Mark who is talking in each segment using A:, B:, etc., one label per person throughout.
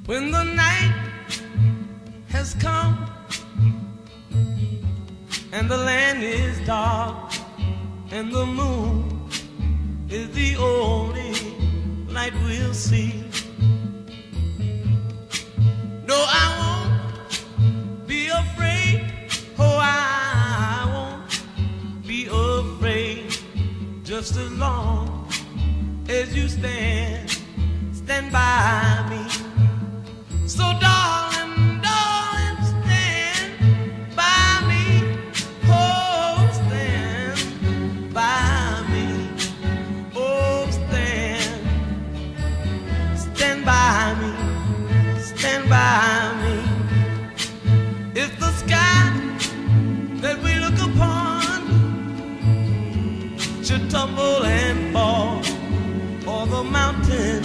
A: When the night has come and the land is dark and the moon is the only light we'll see. No, I won't be afraid. Oh, I won't be afraid. Just as long as you stand by me. So darling, darling, stand by me. Oh, stand by me. Oh, stand by me. Stand by me. If the sky that we look upon should tumble and fall, or the mountain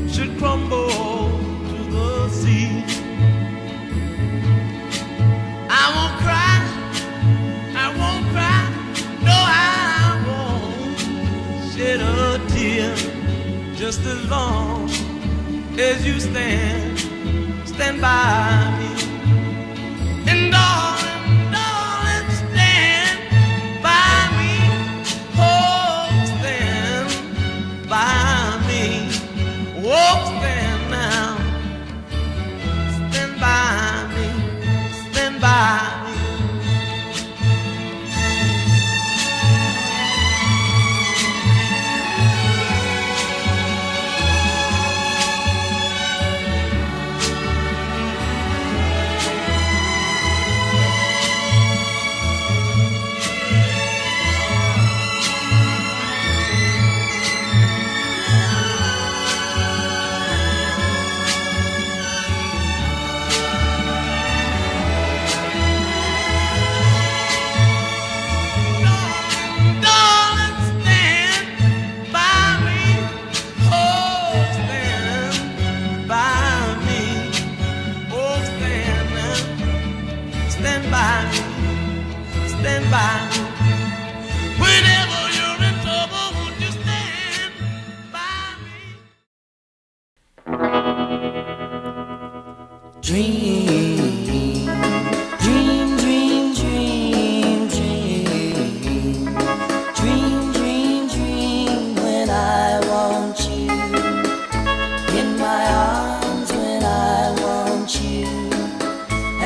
A: should crumble to the sea, I won't cry, no, I won't shed a tear. Just as long as you stand by me. And darling, darling, stand by me. Oh, stand by me. Oh, stand now. Stand by me. Stand by me. Stand by me. Whenever you're in trouble, won't you stand by me?
B: Dream, dream, dream, dream, dream. Dream, dream, dream when I want you. In my arms when I want you.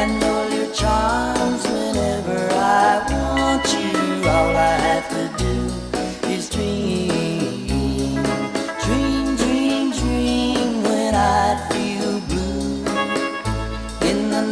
B: And all your charms whenever I want you. All I have to do is dream. Dream, dream, dream when I feel blue. In the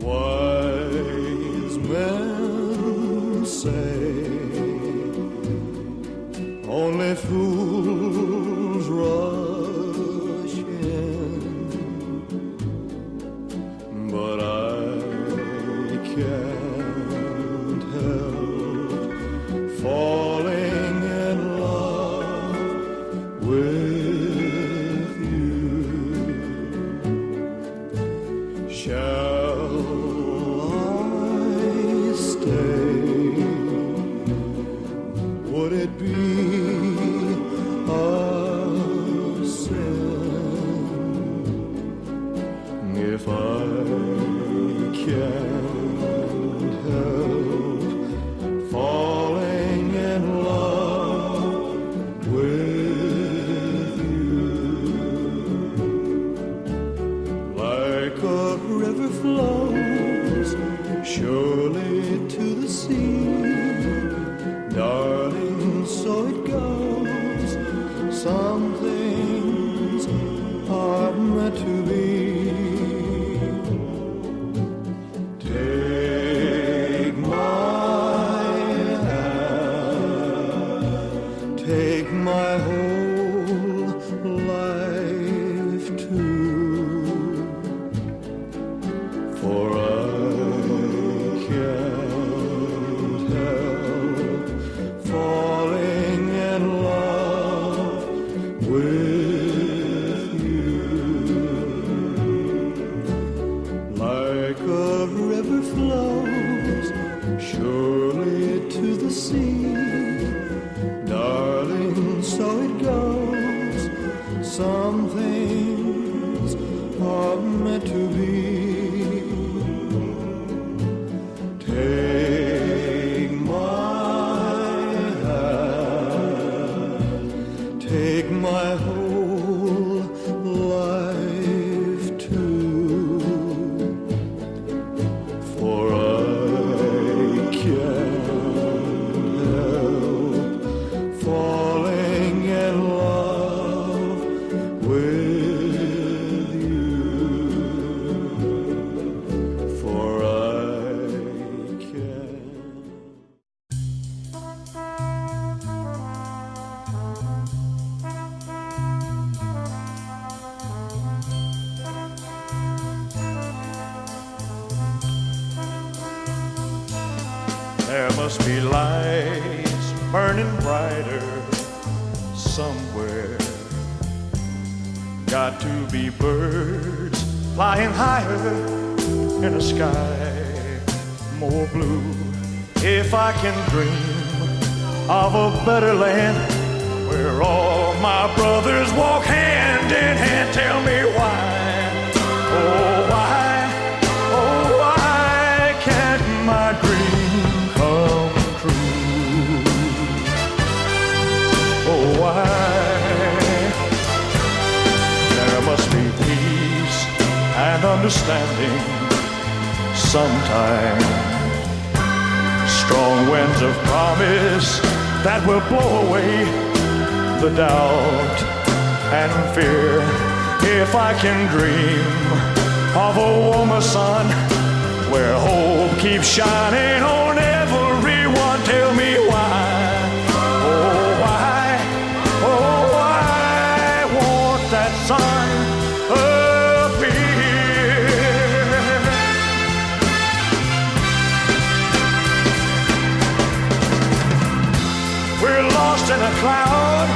C: Wise men say only fools rush in, but I can't help falling in love with you. Shall I stay? Would it be a sin if I can't help falling in love with you? Like a river flows surely to the sea, darling, so it goes. Some things are meant to be. Take my hand, take my whole life too, for I can't help falling in love with you. Like a river flows surely to the sea, darling, so it goes. Some things are meant to be. Take my hand, take my whole life too, for I can't help falling in love with you, for I can't. There must be lights burning brighter somewhere. Got to be birds flying higher in a sky more blue. If I can dream of a better land where all my brothers walk hand in hand, tell me why, oh why can't my dream come true? Oh why? There must be peace and understanding sometime, strong winds of promise that will blow away the doubt and fear. If I can dream of a warmer sun where hope keeps shining on everyone, tell me why, oh why won't that sun appear? We're lost in a cloud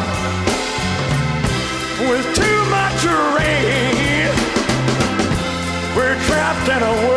C: with too much rain. We're trapped in a world